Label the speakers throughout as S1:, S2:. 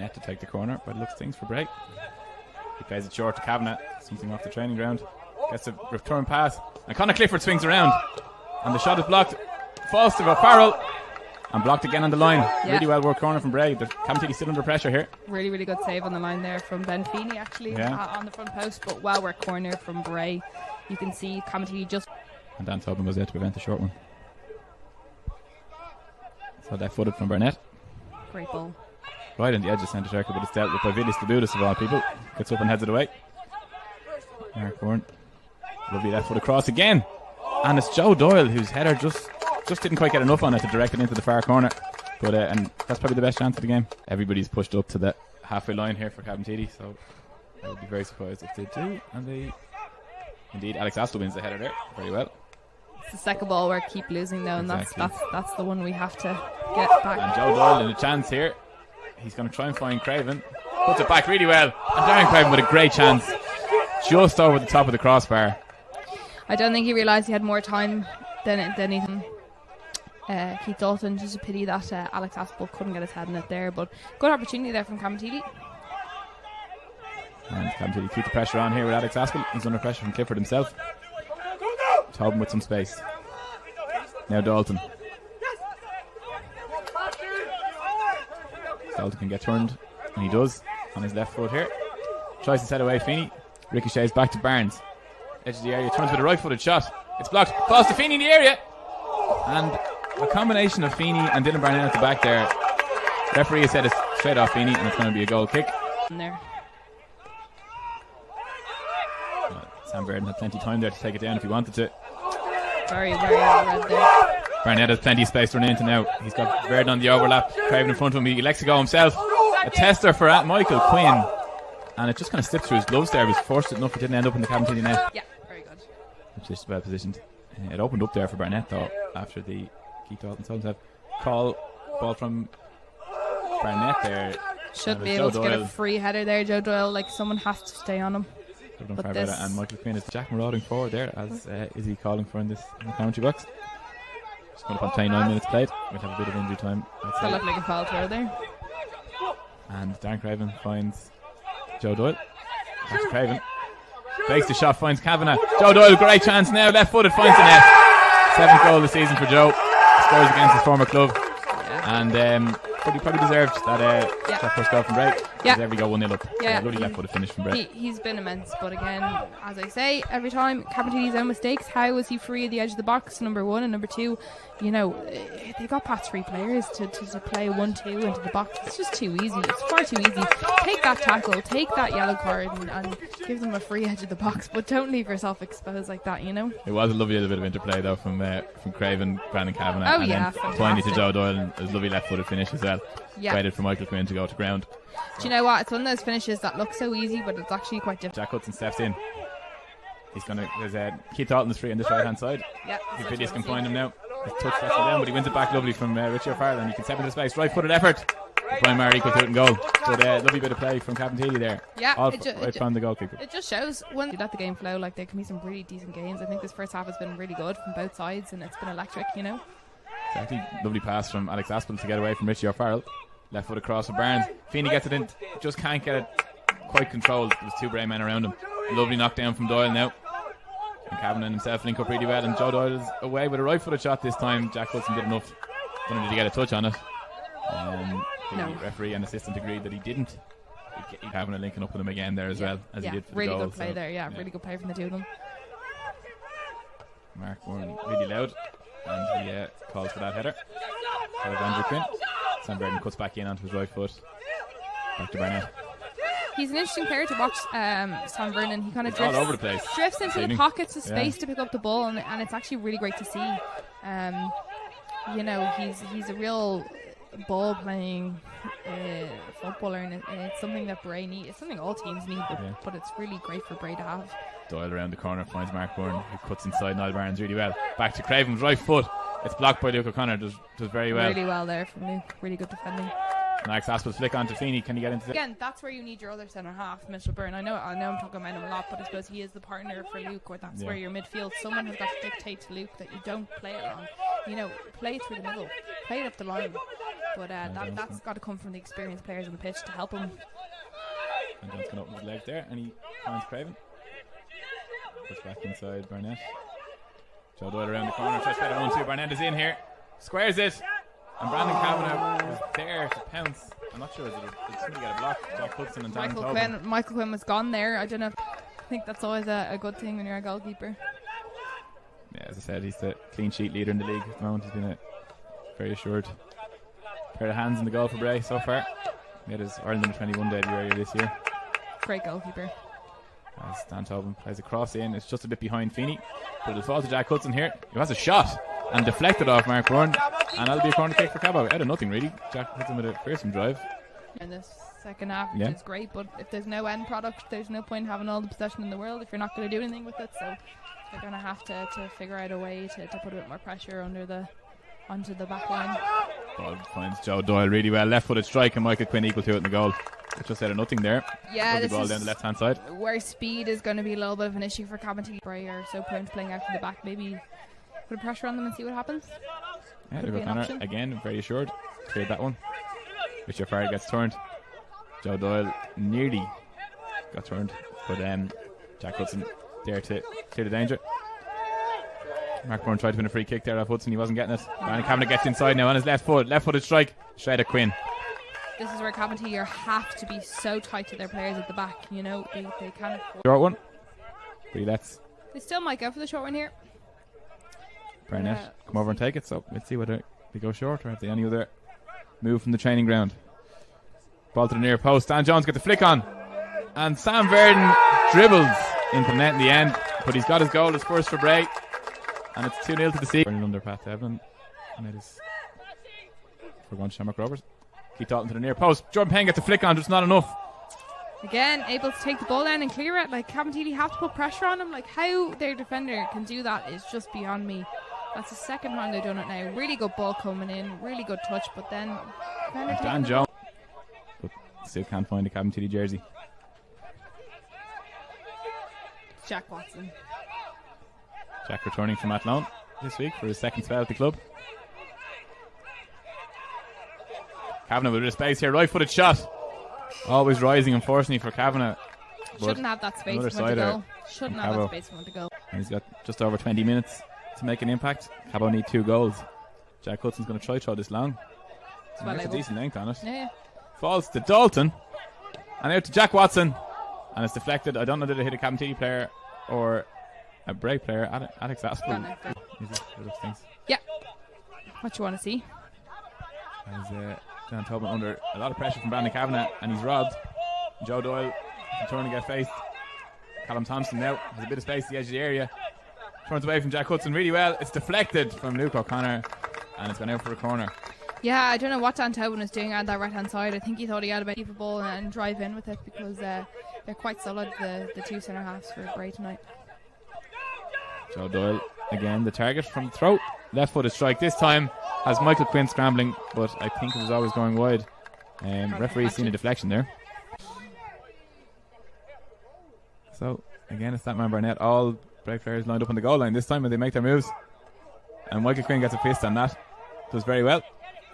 S1: Barnett to take the corner, but it looks things for Bray. He plays it short to Kavanagh, something off the training ground. Gets a return pass, and Conor Clifford swings around, and the shot is blocked. Falls to O'Farrell, and blocked again on the line.
S2: Yeah.
S1: Really well worked corner from Bray. The Cabinteely still under pressure here.
S2: Really, really good save on the line there from Ben Feeney, actually, on the front post, but well worked corner from Bray. You can see Cabinteely just...
S1: And Dan Tobin was there to prevent the short one. So left footed from Barnett.
S2: Great ball.
S1: Right on the edge of centre circle, but it's dealt with by Vilis Labudis of all people. Gets up and heads it away. Mark Bourne. Lovely left foot across again. And it's Joe Doyle whose header just didn't quite get enough on it to direct it into the far corner. But and that's probably the best chance of the game. Everybody's pushed up to the halfway line here for Cabinteely, so I would be very surprised if they do. And indeed, Alex Astle wins the header there very well.
S2: It's the second ball we keep losing though, and
S1: Exactly.
S2: that's the one we have to get back.
S1: And Joe Doyle in a chance here. He's going to try and find Craven. Puts it back really well. And Darren Craven with a great chance. Just over the top of the crossbar.
S2: I don't think he realised he had more time than even Keith Dalton. Just a pity that Alex Aspel couldn't get his head in it there, but good opportunity there from Cabinteely.
S1: And Cabinteely keep the pressure on here with Alex Aspel. He's under pressure from Clifford himself. Tobin with some space. Now Dalton. Dalton can get turned, and he does on his left foot here. Tries to set away Feeney. Ricochets back to Barnes. Edge of the area, turns with a right-footed shot. It's blocked. Falls to Feeney in the area. And a combination of Feeney and Dylan Barnett at the back there. Referee has said it's straight off Feeney, and it's going to be a goal kick.
S2: In there.
S1: Sam Verdon had plenty of time there to take it down if he wanted to.
S2: Very, very well read there.
S1: Barnett has plenty of space to run into now. He's got Verdon on the overlap. Craven in front of him. He elects to go himself. A tester for Michael Quinn. And it just kind of slipped through his gloves there. He was fortunate enough it didn't end up in the Cabinteely net.
S2: Yeah, very good.
S1: Just well positioned. It opened up there for Barnett though after the Keith Dalton Suns have call ball from Barnett there.
S2: Should be able to get a free header there, Joe Doyle. Like, someone has to stay on him. But this...
S1: And Michael Quinn is Jack marauding forward there, as is he calling for in the commentary box. Just going up on 29 minutes played. We'll have a bit of injury time.
S2: That looked like a foul throw there.
S1: And Dan Craven finds Joe Doyle. That's Craven. Fakes the shot, finds Kavanagh. Joe Doyle, great chance now. Left footed, finds the net. 7th goal of the season for Joe. Scores against his former club. And probably deserved that first goal from Bray.
S2: Yeah.
S1: Every goal 1-0 up. Lovely left footed finish from Bray.
S2: He's been immense, but again, as I say, every time Cabinteely's own mistakes. How was he free at the edge of the box? Number one, and number two, you know, they got past 3 players to play 1-2 into the box. It's just too easy. It's far too easy. Take that tackle, take that yellow card, and give them a free edge of the box, but don't leave yourself exposed like that, you know.
S1: It was a lovely little bit of interplay though from Craven, Brandon Kavanagh, and then finally to Joe Doyle, and it was a lovely left footed finish as well. Waited for Michael Quinn to go to ground.
S2: Do you know what? It's one of those finishes that looks so easy, but it's actually quite difficult.
S1: Jack Hudson steps in. He's going to. There's Keith Dalton is free on this right hand side.
S2: Yeah.
S1: If Vidius can find him now. He's touched that down, but he wins it back lovely from Richie O'Farrell, and he can step into space. Right footed effort. Brian Maher equal to it and goal. But lovely bit of play from Cabinteely there.
S2: Yeah.
S1: Right from the goalkeeper.
S2: It just shows when you let the game flow, like, there can be some really decent games. I think this first half has been really good from both sides, and it's been electric, you know.
S1: Exactly. Lovely pass from Alex Aspel to get away from Richie O'Farrell. Left foot across for Barnes. Feeney gets it in, just can't get it quite controlled. There's 2 Bray men around him. Lovely knockdown from Doyle now. And Kavanagh himself link up really well, and Joe Doyle is away with a right footed shot this time. Jack Hudson did enough. Don't know did he get a touch on it. The referee and assistant agreed that he didn't. Kavanagh linking up with him again there as well, as he did for
S2: really
S1: the goal.
S2: Good play there, really good play from the two of them.
S1: Mark Warren really loud, and he calls for that header. Andrew Quinn. Sam Verdon cuts back in onto his right foot. Back to Barnett.
S2: He's an interesting player to watch, Sam Vernon. He kind of drifts
S1: all over the place.
S2: Drifts into the pockets of space to pick up the ball, and it's actually really great to see. You know, he's a real ball playing footballer, and it's something that Bray need. It's something all teams need, but it's really great for Bray to have. Doyle
S1: around the corner finds Mark Bourne, who cuts inside Niall Barnes really well. Back to Craven's right foot. It's blocked by Luke O'Connor. Does very well.
S2: Really well there from Luke. Really good defending.
S1: Alex Aspel flick onto Feeney. Can he get into it?
S2: Again, that's where you need your other centre half, Mitchell Byrne. I know I'm talking about him a lot, but I suppose he is the partner for Luke, or that's where your midfield. Someone has got to dictate to Luke that you don't play it wrong. You know, play it through the middle, play it up the line. But that's got to come from the experienced players on the pitch to help him.
S1: And John's going to open his leg there, and he finds Craven. Puts back inside Barnett. Joe Doyle around the corner. Tries to get it 1-2. Barnett is in here. Squares it. And Brandon Kavanagh was there to pounce. I'm not sure. Did somebody get a block? Jack Hudson and
S2: Michael Quinn was gone there. I don't know. I think that's always a good thing when you're a goalkeeper.
S1: Yeah, as I said, he's the clean sheet leader in the league at the moment. He's been a very assured pair of hands in the goal for Bray so far. He had his Ireland under 21 debut earlier this year.
S2: Great goalkeeper.
S1: As Dan Tobin plays a cross in, it's just a bit behind Feeney, but it'll fall to Jack Hudson here, who has a shot and deflected off Mark Byrne, and that'll be a corner kick for Cabo. Out of nothing really. Jack Hudson with a fearsome drive
S2: in this second half, which is great, but if there's no end product, there's no point in having all the possession in the world if you're not going to do anything with it. So they're going to have to figure out a way to put a bit more pressure onto the back line.
S1: Ball finds Joe Doyle really well. Left footed strike, and Michael Quinn equal to it in the goal. It's just out of nothing there.
S2: Yeah,
S1: this ball down the left hand side.
S2: Where speed is going to be a little bit of an issue for Cabinteely. Bray are so prone to playing out from the back. Maybe put pressure on them and see what happens.
S1: Yeah, they've got again, very assured. Cleared that one. Richard Farr gets turned. Joe Doyle nearly got turned, but Jack Hudson there to clear the danger. Mark Byrne tried to win a free kick there off Hudson. He wasn't getting it. Brandon Kavanagh gets inside now on his left foot. Left footed strike. Straight at Quinn.
S2: This is where Cabinteely have to be so tight to their players at the back. You know, they can't afford.
S1: Short one. They
S2: still might go for the short one here.
S1: Barnett come over and take it. So let's see whether they go short or have they any other move from the training ground. Ball to the near post. Dan Jones got the flick on. And Sam Verdon dribbles into the net in the end. But he's got his goal. His first for Bray. And it's 2-0 to the sea. Running under Pat Devlin. And it is for one Shamrock Rovers. Keith Dalton to the near post. Jordan Payne gets the flick on, just not enough.
S2: Again, able to take the ball down and clear it. Like, Cabinteely have to put pressure on him. Like, how their defender can do that is just beyond me. That's the second time they've done it now. Really good ball coming in, really good touch, but then
S1: Dan Jones, but still can't find a Cabinteely jersey.
S2: Jack Watson.
S1: Jack returning from Athlone this week for his second spell at the club. Kavanagh with a bit of space here, right footed shot. Always rising, unfortunately, for Kavanagh.
S2: Shouldn't have that space for him to go. Shouldn't have that space for him to go.
S1: And he's got just over 20 minutes to make an impact. Cabo need 2 goals. Jack Hudson's going to try throw this long. There's a decent length on it.
S2: Yeah.
S1: Falls to Dalton. And out to Jack Watson. And it's deflected. I don't know did it hit a Cabinteely player or a Bray player. Alex Aspel.
S2: Yeah. What you want to see?
S1: As Dan Tobin under a lot of pressure from Brandon Kavanagh, and he's robbed. Joe Doyle can turn and get faced. Callum Thompson now has a bit of space at the edge of the area. Turns away from Jack Hudson really well. It's deflected from Luke O'Connor, and it's gone out for a corner.
S2: Yeah, I don't know what Dan Tobin was doing on that right hand side. I think he thought he had a bit keep the ball and drive in with it, because they're quite solid, the two centre halves for Bray tonight.
S1: Joe Doyle again, the target from the throat. Left footed strike this time has Michael Quinn scrambling, but I think it was always going wide. Referee's seen a deflection there. So again, it's that man Barnett. All Bray players lined up on the goal line this time when they make their moves, and Michael Quinn gets a fist on that. Does very well.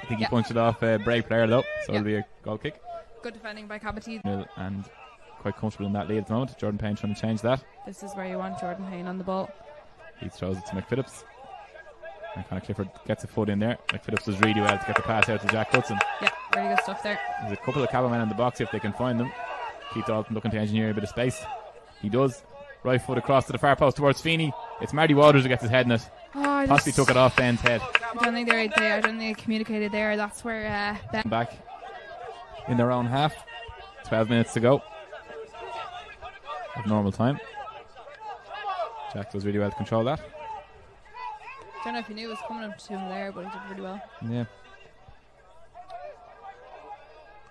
S1: I think he punched it off a Bray player though, so it'll be a goal kick.
S2: Good defending by Cabinteely.
S1: And quite comfortable in that lead at the moment. Jordan Payne trying to change that.
S2: This is where you want Jordan Payne on the ball.
S1: He throws it to McPhillips. And Conor Clifford gets a foot in there. McPhillips does really well to get the pass out to Jack Hudson.
S2: Yeah, really good stuff there.
S1: There's a couple of Cabo men in the box if they can find them. Keith Dalton looking to engineer a bit of space. He does. Right foot across to the far post towards Feeney. It's Marty Waters who gets his head in it. Possibly took it off Ben's head.
S2: I don't think I don't think they communicated there. That's where Ben
S1: back in their own half. 12 minutes to go at normal time. Jack does really well to control that.
S2: I don't know if he knew it was coming up to him there, but he did really well.
S1: Yeah.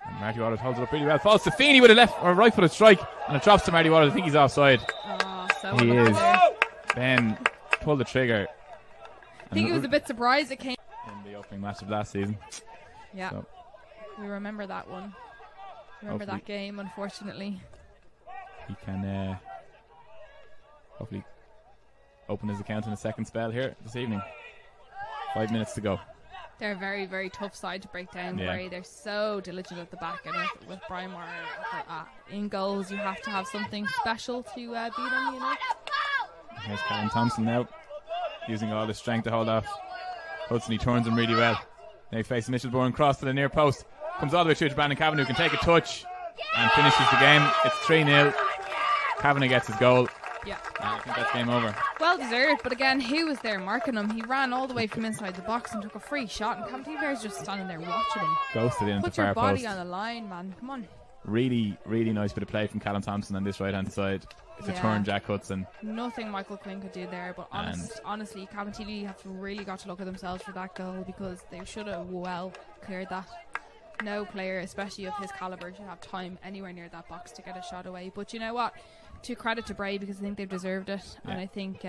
S1: And Marty Waters holds it up really well. Falls to Feeney with a left or right footed strike, and it drops to Marty Waters. I think he's offside.
S2: Oh, so
S1: he is. Ben pulled the trigger.
S2: I think he was a bit surprised it came
S1: in the opening match of last season.
S2: Yeah.
S1: So
S2: We remember that one. Remember that game, unfortunately.
S1: He can hopefully open his account in a second spell here this evening. 5 minutes to go.
S2: They're a very, very tough side to break down, Bray. They're so diligent at the back, and with Brymar in goals, you have to have something special to beat them, you know.
S1: Here's Callum Thompson now, using all his strength to hold off Hudson. He turns him really well. Now he faces Mitchellborn, cross to the near post. Comes all the way through to Brandon Kavanagh, who can take a touch and finishes the game. It's 3-0. Kavanagh gets his goal.
S2: Yeah.
S1: I think that's game over.
S2: Well deserved, but again, who was there marking him? He ran all the way from inside the box and took a free shot, and Cabinteely just standing there watching him.
S1: Ghosted in at the
S2: Put
S1: far
S2: your body
S1: post.
S2: on the line, man. Come on.
S1: Really, really nice bit of play from Callum Thompson on this right-hand side. It's a turn, Jack Hudson.
S2: Nothing Michael Quinn could do there, but honestly, Cabinteely have really got to look at themselves for that goal, because they should have well cleared that. No player, especially of his calibre, should have time anywhere near that box to get a shot away. But you know what? To credit to Bray, because I think they've deserved it, and I think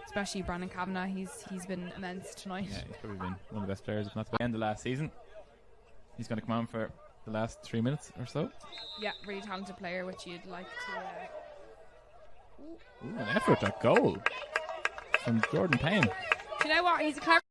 S2: especially Brandon Kavanagh, he's been immense tonight.
S1: Yeah, he's probably been one of the best players, if not the end of last season. He's going to come on for the last 3 minutes or so.
S2: Yeah, really talented player, which you'd like to.
S1: Ooh, an effort at goal from Jordan Payne.
S2: Do you know what? He's a clever